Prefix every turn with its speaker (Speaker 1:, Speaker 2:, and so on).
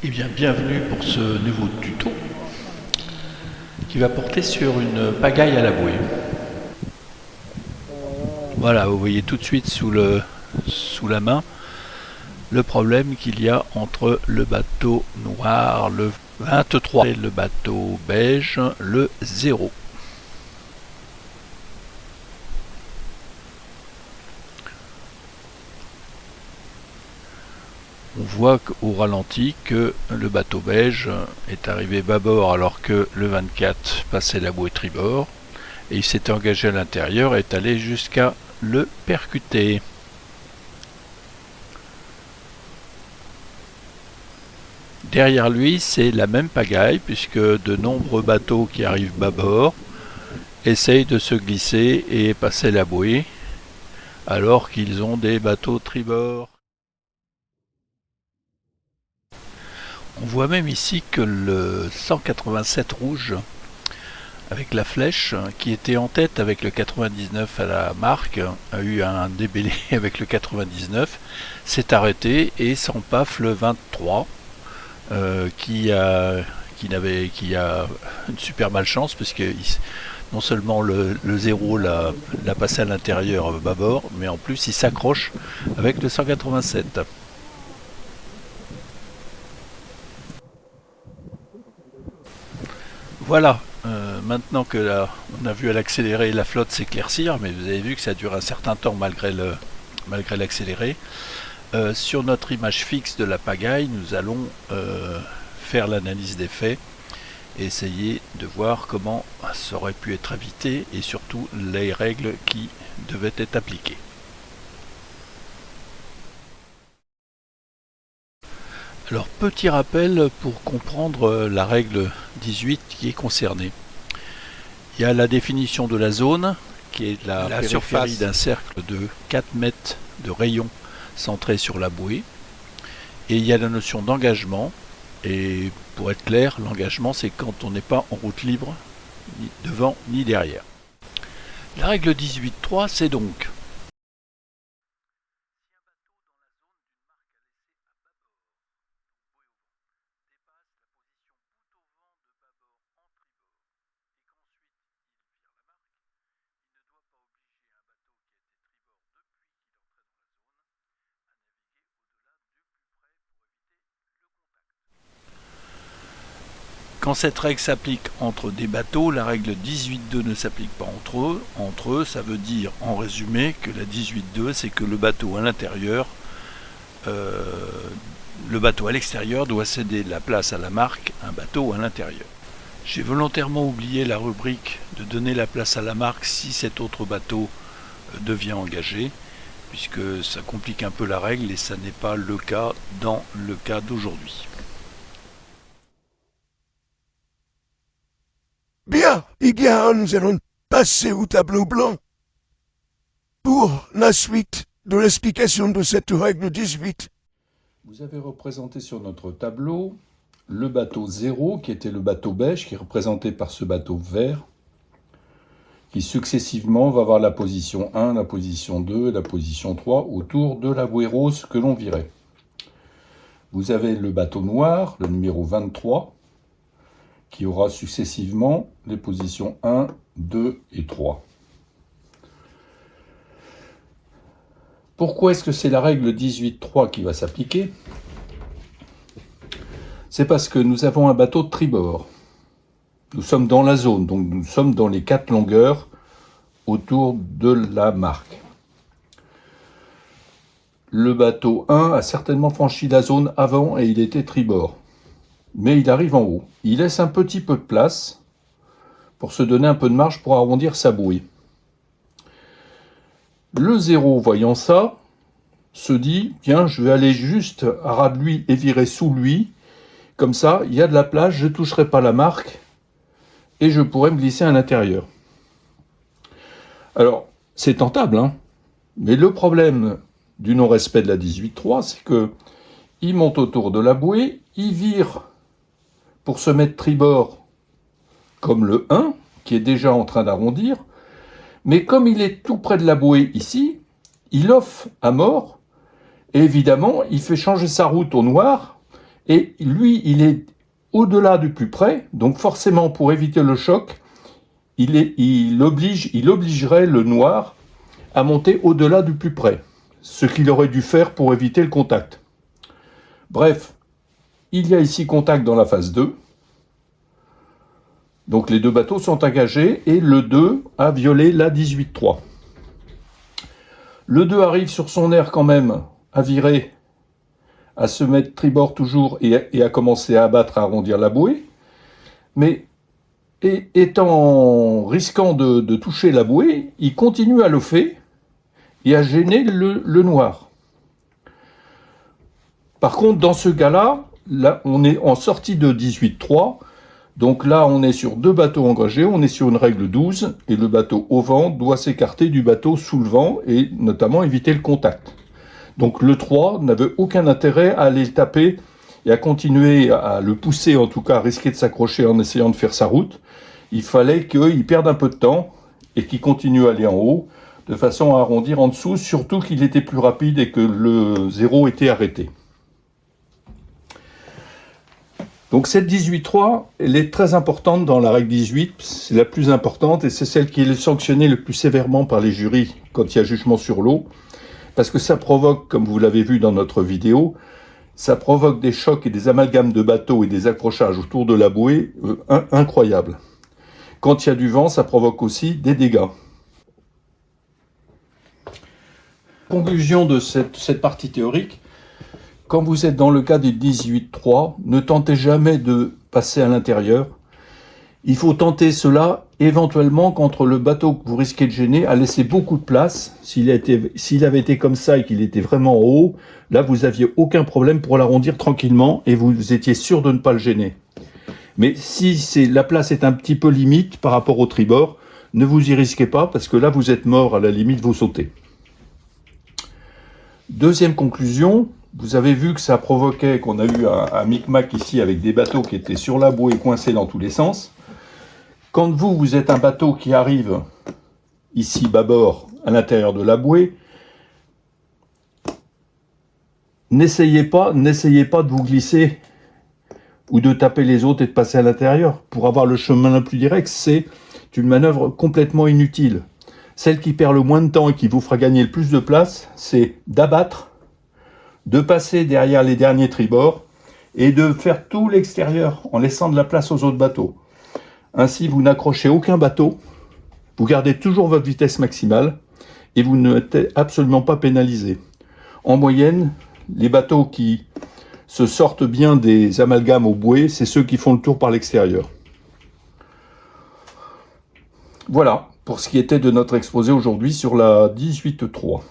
Speaker 1: Eh bien, bienvenue pour ce nouveau tuto qui va porter sur une pagaille à la bouée. Voilà, vous voyez tout de suite sous la main le problème qu'il y a entre le bateau noir, le 23, et le bateau beige, le 0. On voit au ralenti que le bateau beige est arrivé bâbord alors que le 24 passait la bouée tribord et il s'est engagé à l'intérieur et est allé jusqu'à le percuter. Derrière lui, c'est la même pagaille puisque de nombreux bateaux qui arrivent bâbord essayent de se glisser et passer la bouée alors qu'ils ont des bateaux tribord. On voit même ici que le 187 rouge avec la flèche qui était en tête avec le 99 à la marque a eu un débellé avec le 99, s'est arrêté et s'empaffe le 23 qui a une super malchance puisque non seulement le 0 l'a passé à l'intérieur bâbord, mais en plus il s'accroche avec le 187. Voilà, maintenant que on a vu à l'accéléré la flotte s'éclaircir, mais vous avez vu que ça dure un certain temps malgré l'accéléré. Sur notre image fixe de la pagaille, nous allons faire l'analyse des faits et essayer de voir comment ça aurait pu être évité et surtout les règles qui devaient être appliquées. Alors, petit rappel pour comprendre la règle 18 qui est concernée. Il y a la définition de la zone, qui est la surface d'un cercle de 4 mètres de rayon centré sur la bouée. Et il y a la notion d'engagement. Et pour être clair, l'engagement, c'est quand on n'est pas en route libre, ni devant ni derrière. La règle 18.3, c'est donc quand cette règle s'applique entre des bateaux, la règle 18.2 ne s'applique pas entre eux. Entre eux, ça veut dire en résumé que la 18.2, c'est que le bateau à l'intérieur, le bateau à l'extérieur doit céder la place à la marque, un bateau à l'intérieur. J'ai volontairement oublié la rubrique de donner la place à la marque si cet autre bateau devient engagé, puisque ça complique un peu la règle et ça n'est pas le cas dans le cas d'aujourd'hui.
Speaker 2: Bien, eh bien, nous allons passer au tableau blanc pour la suite de l'explication de cette règle 18.
Speaker 3: Vous avez représenté sur notre tableau le bateau 0, qui était le bateau beige, qui est représenté par ce bateau vert, qui successivement va avoir la position 1, la position 2 et la position 3 autour de la bouée rose que l'on virait. Vous avez le bateau noir, le numéro 23, qui aura successivement les positions 1, 2 et 3. Pourquoi est-ce que c'est la règle 18.3 qui va s'appliquer ? C'est parce que nous avons un bateau de tribord. Nous sommes dans la zone, donc nous sommes dans les 4 longueurs autour de la marque. Le bateau 1 a certainement franchi la zone avant et il était tribord. Mais il arrive en haut. Il laisse un petit peu de place pour se donner un peu de marge pour arrondir sa bouée. Le 0, voyant ça, se dit, tiens, je vais aller juste à ras de lui et virer sous lui. Comme ça, il y a de la place, je ne toucherai pas la marque et je pourrai me glisser à l'intérieur. Alors, c'est tentable, hein, mais le problème du non-respect de la 18.3, c'est que il monte autour de la bouée, il vire pour se mettre tribord comme le 1, qui est déjà en train d'arrondir, mais comme il est tout près de la bouée ici, il offre à mort, et évidemment, il fait changer sa route au noir, Et lui, il est au-delà du plus près, donc forcément pour éviter le choc, il obligerait le noir à monter au-delà du plus près, ce qu'il aurait dû faire pour éviter le contact. Bref, il y a ici contact dans la phase 2. Donc les deux bateaux sont engagés et le 2 a violé la 18-3. Le 2 arrive sur son aire quand même à virer, à se mettre tribord toujours et à commencer à abattre, à arrondir la bouée. Mais risquant de toucher la bouée, il continue à le faire et à gêner le noir. Par contre, dans ce cas-là, là, on est en sortie de 18-3. Donc là, on est sur deux bateaux engagés, on est sur une règle 12, et le bateau au vent doit s'écarter du bateau sous le vent, et notamment éviter le contact. Donc le 3 n'avait aucun intérêt à aller le taper, et à continuer à le pousser, en tout cas à risquer de s'accrocher en essayant de faire sa route. Il fallait qu'il perde un peu de temps, et qu'il continue à aller en haut, de façon à arrondir en dessous, surtout qu'il était plus rapide et que le 0 était arrêté. Donc cette 18-3, elle est très importante dans la règle 18, c'est la plus importante et c'est celle qui est sanctionnée le plus sévèrement par les jurys quand il y a jugement sur l'eau, parce que ça provoque, comme vous l'avez vu dans notre vidéo, ça provoque des chocs et des amalgames de bateaux et des accrochages autour de la bouée incroyables. Quand il y a du vent, ça provoque aussi des dégâts. Conclusion de cette partie théorique. Quand vous êtes dans le cas des 18-3, ne tentez jamais de passer à l'intérieur. Il faut tenter cela éventuellement quand le bateau que vous risquez de gêner a laissé beaucoup de place. S'il avait été comme ça et qu'il était vraiment haut, là vous n'aviez aucun problème pour l'arrondir tranquillement et vous étiez sûr de ne pas le gêner. Mais si la place est un petit peu limite par rapport au tribord, ne vous y risquez pas parce que là vous êtes mort, à la limite vous sautez. Deuxième conclusion. Vous avez vu que ça provoquait qu'on a eu un micmac ici avec des bateaux qui étaient sur la bouée coincés dans tous les sens. Quand vous êtes un bateau qui arrive ici bâbord à l'intérieur de la bouée, n'essayez pas de vous glisser ou de taper les autres et de passer à l'intérieur. Pour avoir le chemin le plus direct, c'est une manœuvre complètement inutile. Celle qui perd le moins de temps et qui vous fera gagner le plus de place, c'est d'abattre, de passer derrière les derniers tribords et de faire tout l'extérieur en laissant de la place aux autres bateaux. Ainsi, vous n'accrochez aucun bateau, vous gardez toujours votre vitesse maximale et vous n'êtes absolument pas pénalisé. En moyenne, les bateaux qui se sortent bien des amalgames aux bouées, c'est ceux qui font le tour par l'extérieur. Voilà pour ce qui était de notre exposé aujourd'hui sur la 18.3.